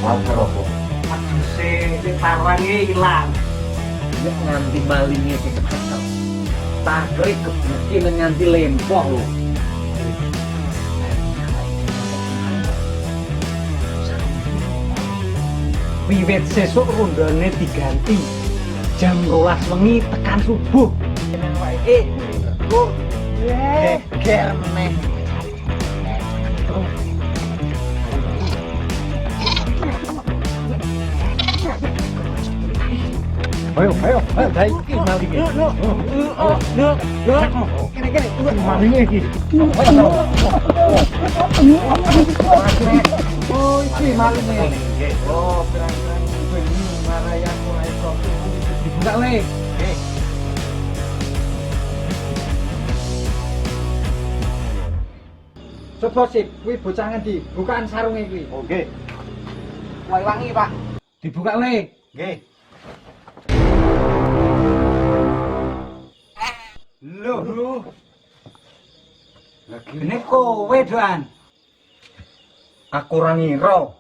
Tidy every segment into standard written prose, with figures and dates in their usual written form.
apa? Aduse sing parange ilang. Nek nganti malingnya kecekel. Tagre kebuki nganti lempoh lho. Wiwit sesuk rondane diganti. Jam 12 wengi tekan subuh. Jeneng wae. Go. Geger meneh. Ayo, dai iki malinge. Kene, malinge iki. Oh, iki malinge. Oh, berang-berang bengi marayaku ae kok. Dibuka le. Coba sip, kuwi bocah ngendi? Bukaan sarunge kuwi. Oke. Wangi, Pak. Dibuka le. Nggih. Loh. Lagi Ini kowe doan. aku ora ngira.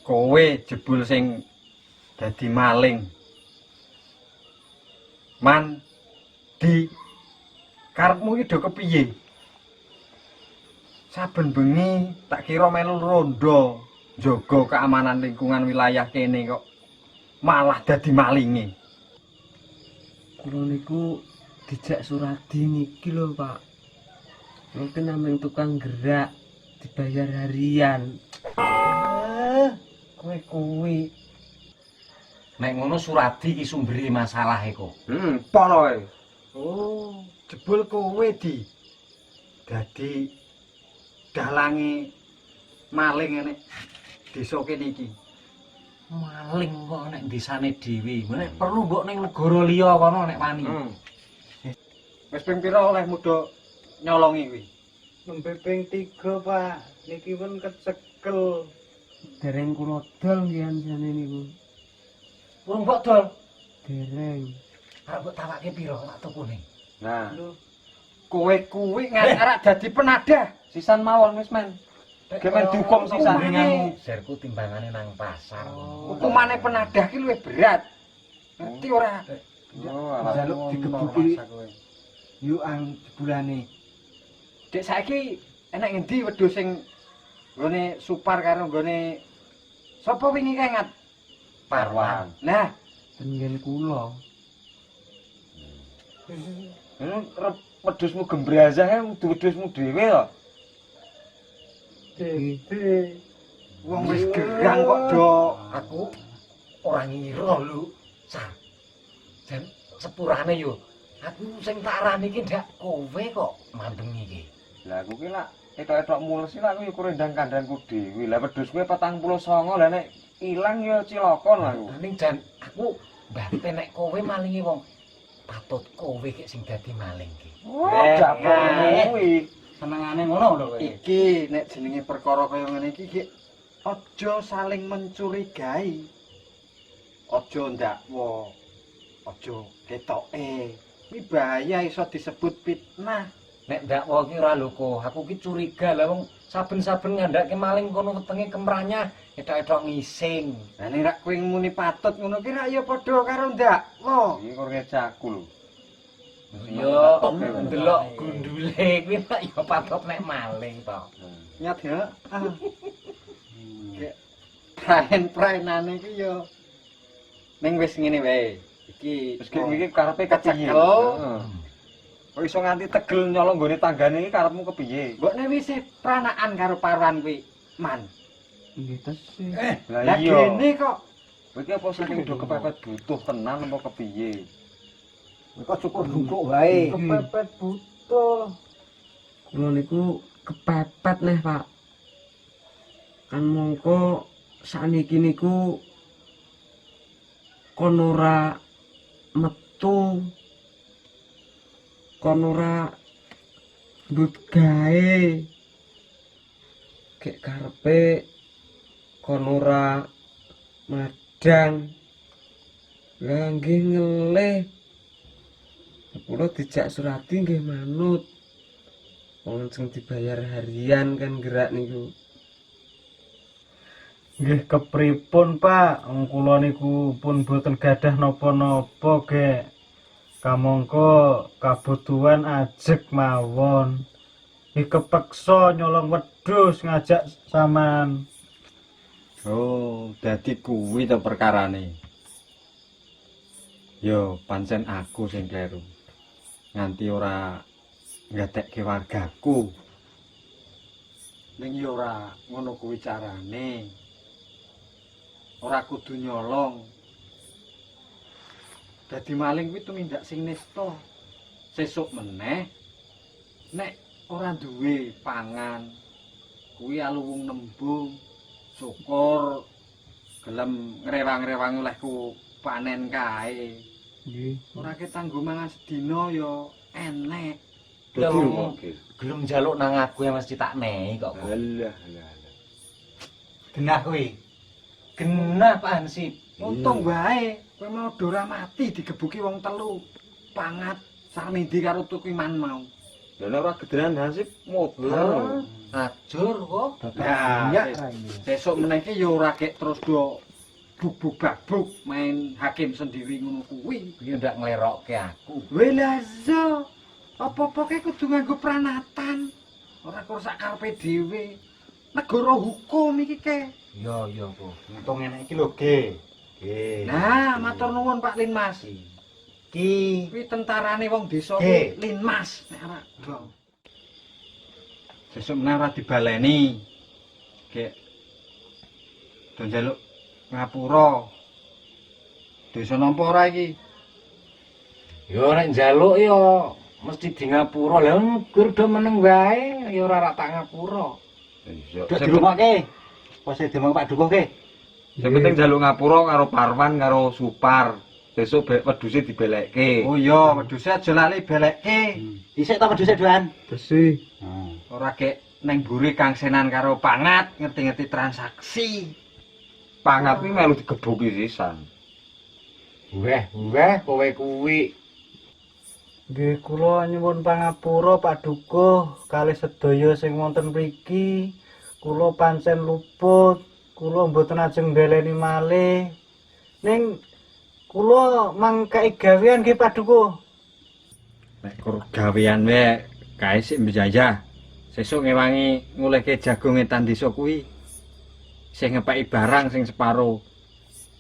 Kowe jebul sing dadi maling. Man di karepmu iki do kepiye? Saben bengi tak kira melu rondo jaga keamanan lingkungan wilayah kene kok malah dadi malinge. Kula niku dijak Suradi niki lho, Pak. Mungkin nameng tukang gerak dibayar harian. Kowe kuwi nek ngono Suradi iki sumbere masalahe kok. Pono wae. Oh, jebul kowe di dadi dalange maling ngene desa kene iki. Maling kok nek desane dhewe. Nek perlu mbok ning negara liya kono nek wani. Wis ping pira oleh muda nyolongi kuwi? Nembe ping 3, Pak. Niki pun kecekel. Dereng kula dol nggih jane niku. Urung mbok dol. Dereng. Arep mbok tawake pira tak tukune. Nah, kowe kuwi ngarep dadi penadah. Sisan mawon wis men. Gemen dihukum sisan. Timbanganmu jarku timbangane nang pasar. Hukumane penadah ki luwih berat. Ngerti ora? Jaluk digebuki. Yuk ang jebulane. Dek saiki enek ngendi wedhus sing nggone supar karo nggone sapa wingi kengat? Parwan. Nah, Tenggen kula. wedhusmu gembrazah e wedhusmu dhewe to. Dede. Wong wis gerang kok do. Aku ora ngira lho, Sar. Jan sepurane yo. Aku sing tak arani iki ndak kowe kok mandeng iki. Lah aku ki lak etok-etok mules lak aku ukur ndang kandangku dhewe. Lah wedhus kowe 49 lah nek ilang ya cilaka lho aku. Ning jan aku mbate nek kowe malingi wong patut kowe ki sing dadi maling ki. Oh, dapurmu kuwi. Senengane ngono lho kowe. Iki nek jenenge perkara kaya ngene iki ki aja saling mencurigai. Aja ndakwa. Aja ketoke. Kuwi bahaya iso disebut fitnah. Nek ndakwa ki ora lho kok, aku ki curiga lah wong saben-saben ngandhake maling kono wetenge kemranyah, etok-etok ngising. Lah nek rak kowe muni patut ngono ki rak ya padha karo ndakwa. Iki kok ngecaku lho. Yo ndelok gundule kuwi nek ya patut nek maling to. Nyat ya. Praen-praenane iki yo ning wis ngene wae. Iki Terus iki karepe kepiye? kecekel. Kok iso nganti tegel nyolong nggone tanggane iki karepmu kepiye? Mbok nek wis pranaan karo Parwan kuwi, Man. Nggih tesih. Lah Lah iya. gene kok Kowe iki apa saking do kepepet butuh tenan apa kepiye? Kok cukup duduk wae. kepepet butuh. Kula niku kepepet neh, Pak. Kan mongko sakniki niku kon ora metu, kon ora ndut gawe, gek karepe kon ora madang. Lah nggih ngelih. Kula dijak Suradi nggih manut. Wong sing dibayar harian kan gerak niku. Nggih kepripun Pak, wong kula niku pun boten gadah napa-napa ge. Kamangka kabutuhan ajeg mawon. Nggih kepeksa nyolong wedhus ngajak sampean. Oh, dadi kuwi to perkarane. Yo, pancen aku sing kleru. Nganti ora nggatekke wargaku. Ning yo ora ngono kuwi carane. Ora kudu nyolong. Dadi maling kuwi tumindak sing nista. Sesuk meneh nek ora duwe pangan, kuwi aluwung nembung, syukur gelem ngrewang-rewang olehku panen kae. Nggih. Ora ketanggo mangan sedina ya enek. Lha gelem njaluk nang aku ya mesti tak mehi kok. Bu. Alah. Genah kuwi. Genah Pak Hansip. Untung wae kowe mau ora mati digebuki wong telu. Pangat sarmindi karo tukiman mau. Lah nek ora gedenan Hansip modal. Ajur kok. Ya, sesuk meneh iki ya ora kek terus do bubuk-babuk main hakim sendiri ngono kuwi. Iki ndak nglerokke aku. Welazo, apa-apa kae kudu nganggo pranatan. Ora kok sak karepe dhewe. Negara hukum iki kae. Iya, Bu. Untung enek iki lho, Ge. Ge. Nah, matur nuwun Pak Linmas. Ki Kuwi tentarane wong desa Ge. kuwi Linmas nek ora dong. Sesuk meneh ora dibaleni. Gek. Do njaluk ngapura. Desa nampa ora iki? Yo nek njaluk yo mesti di ngapura. Lah gur do meneng wae ya ora tak ngapura. Iya. Dok dirumake. Pose demang Pak Dukuh Ge. Sing penting njaluk ngapura karo Parwan karo Supar. Besok wedhuse dibelekke. Oh iya, wedhuse aja lali belekke. Isik ta wedhuse doan? Besi. Ora gek neng mburi kangsenan karo pangat, ngerti-ngerti transaksi. Pangat kuwi melu digebuki sisan. Weh, kowe kuwi. Nggih kula nyuwun pangapura Pak Dukuh kalih sedaya sing wonten mriki. Kula pancen luput. Kula mboten ajeng mbeleni malih. Ning kula mangkai gawean nggih Pak Dukuh. Nek kur gawean wae kae sik mbjajah. Sesuk ngewangi ngulehke jagung etan desa kuwi. Sing ngepeki barang sing separo.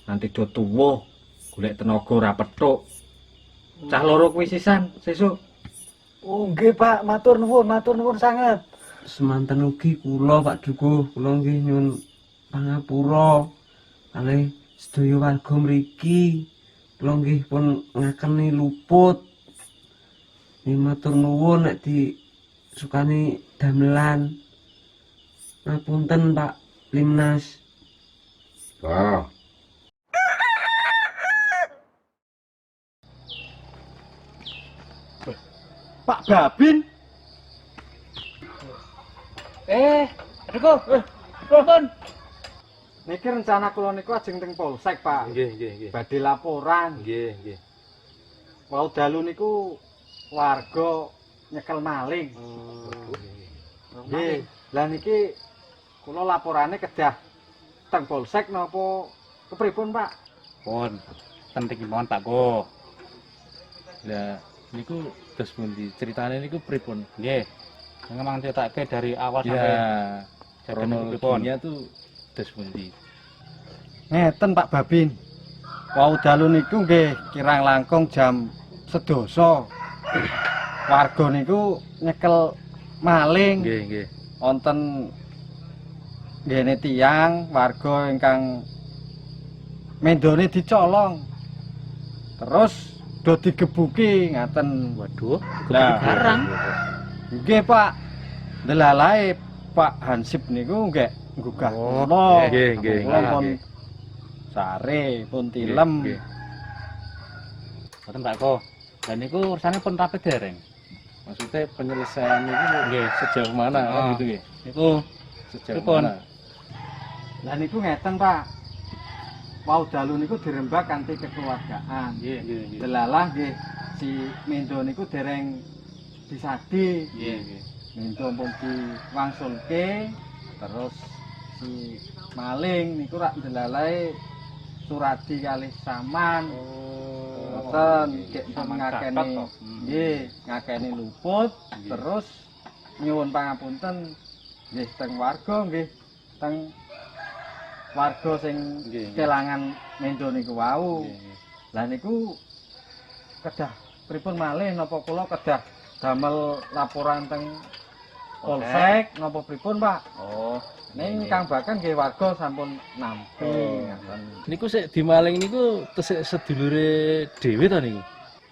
Nanti do tuwuh, golek tenaga ora pethuk. Cah loro kuwi sisan sesuk. Oh nggih Pak, matur nuwun sanget. Semanten ugi kula Pak Dukuh, kula nggih nyuwun pangapura kalih sedaya warga mriki. Kula nggih pun ngakeni luput. Nggih matur nuwun nek disukani damelan. Ngapunten Pak Limnas. Wah. Pak Babin. Dukuh. Pripun? Niki rencana kula niku ajeng teng Polsek, Pak. Nggih. Badhe laporan. Nggih. Wau dalu niku warga nyekel maling. Nggih. Lah niki kula laporane kedah teng Polsek napa kepripun, Pak? Pun, penting mohon Pak Go. Lah niku terus pundi ceritane niku pripun? Nggih. Memang ceritake dari awal sampai kronologinya tuh terus pundi. Ngeten Pak Babin. Wau dalu niku nggih kirang langkung jam 11. Warga niku nyekel maling. Nggih. Wonten ngene tiyang warga ingkang mendone dicolong. Terus do digebuki ngaten. Waduh, Lah. garang. Nggih Pak. Delalae Pak Hansip niku nggih nggugah kula. nggih. Kula pun sare pun tilem. Nggih. Boten Pak Go. Dan niku urusane pun rapi dereng. Maksudnya penyelesaian itu nggih sejauh mana kan gitu nggih. Niku Sejauh Pripun? mana? lah niku ngeten Pak. Wau dalu niku dirembak kanthi kekeluargaan. Nggih. Delalah nggih si Mendo niku dereng disadi. Nggih. Mendo pun diwangsulke terus si maling niku rak ndelalae Suradi kalih Saman. Ngoten nggih Saman ngakeni Gatot kok. nggih ngakeni luput terus nyuwun pangapunten nggih teng warga nggih teng warga sing kelangan mendo niku wau. Lah niku kedah pripun malih napa kula kedah damel laporan teng polsek napa pripun Pak? Oh, Ning Kang Bakan nggih warga sampun nampi. niku sik dimaling niku tesih sedulure dhewe to niku.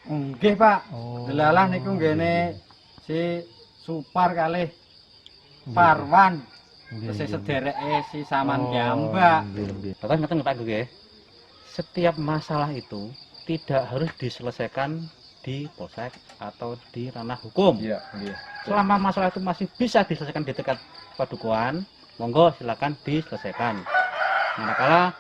Nggih Pak. Delalah niku nggene si Supar kalih Parwan. Tesih sedereke si Saman Kiambak. Bapak ngeten Pak nggih. Setiap masalah itu tidak harus diselesaikan di polsek atau di ranah hukum. Iya, nggih. Selama masalah itu masih bisa diselesaikan di dekat padukuhan, monggo silakan diselesaikan. Manakala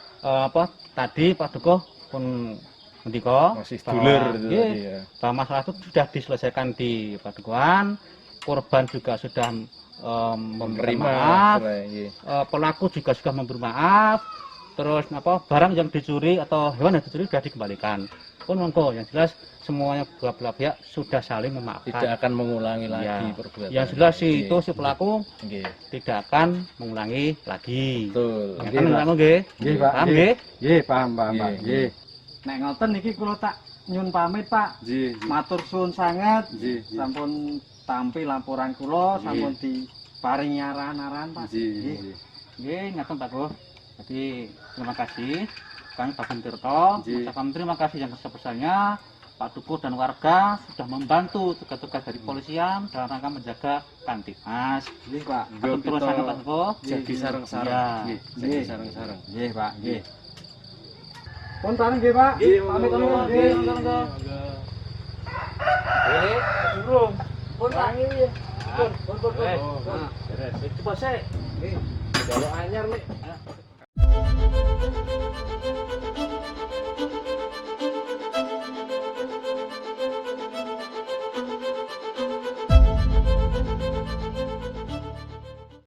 tadi padukuh pun mendika Masih bahwa, dulur itu nggih, tadi ya. bahwa masalah itu sudah diselesaikan di padukuhan, korban juga sudah memberi maaf, nggih. pelaku juga sudah memberi maaf, terus barang yang dicuri atau hewan yang dicuri sudah dikembalikan. Pun monggo yang jelas semuanya belah pihak sudah saling memaafkan. Tidak akan mengulangi lagi Ya. perbuatan. Yang jelas Nggih. itu si pelaku Nggih. tidak akan mengulangi lagi. Betul. Ya kan mengulangi nggih? Nggih, Pak. Paham Nggih. nggih? Nggih, paham Pak. Nggih. Nggih. Nek ngoten niki kula tak nyun pamit Pak. Nggih. Matur suwun sanget. Nggih. Sampun tampi laporan kula, sampun diparingi arahan-arahan Pak. Nggih. Nggih, ngaten Pak Go. Jadi terima kasih kami Pak Tirto, Nggih. mengucapkan terima kasih yang sebesar-besarnya Pak Dukuh dan warga sudah membantu tugas-tugas dari polisian dalam rangka menjaga Kamtibmas. Nggih, Pak. Atur terus sangat Pak Dukuh. Jadi sareng-sareng. Iya. Nggih. Jadi Nggih. sareng-sareng. Nggih, Pak. Nggih. Pun bareng nggih, Pak. Pamit dulu. Nggih, monggo. Durung. Pun Pak nggih. Pun. Beres. Coba sih. Kalau anyar nih.